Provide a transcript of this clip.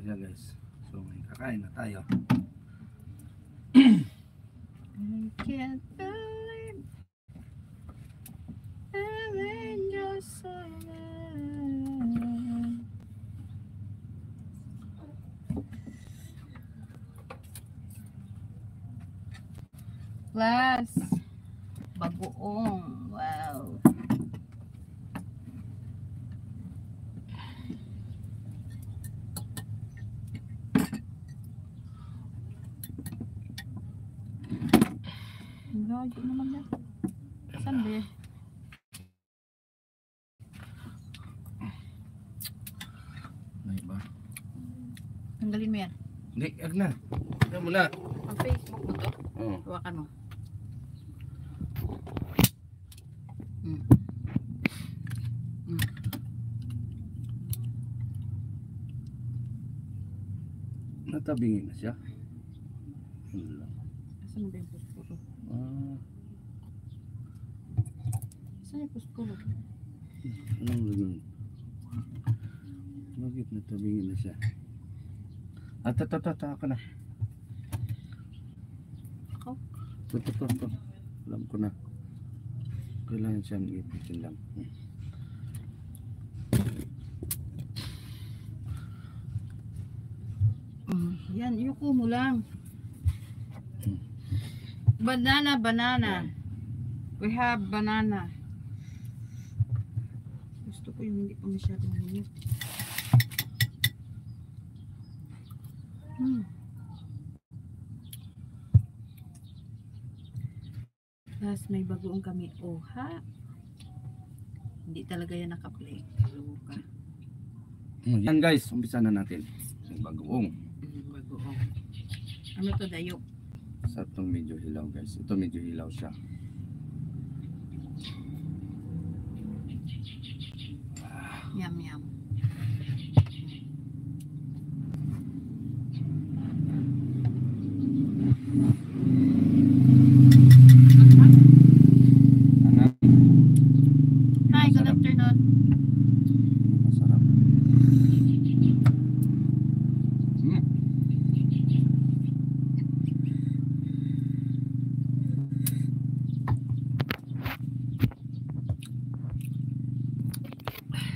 siya guys. So may kakain na tayo. I can't believe I'm in your silence. Plus, bagoong. Wow. Gago naman na. Saan ba? May ba? Tanggalin mo yan. Hindi, wag na. Tignan mo na. Ang Facebook mo to. Oo. Hawakan mo. Mm. Mm. Natabingin na siya. Wala. Saan ba yung puspuro? Ah, Saan yung puspuro? anong lagun? Bakit natabingin na siya? At ako na. Ako? Ito. Alam ko na. Kailangan siyang ipitin lang. Yan, yuko mo lang. Banana. We have banana. Gusto ko yung hindi pa masyadong minute. Plus may bagoong kami. Oh ha? Hindi talaga yan nakaplay. Luka. Yan guys, umpisa na natin. Yung bagoong. Bagoong. Ano to, dayok? Sa itong medyo hilaw guys. Ito medyo hilaw siya. Yum.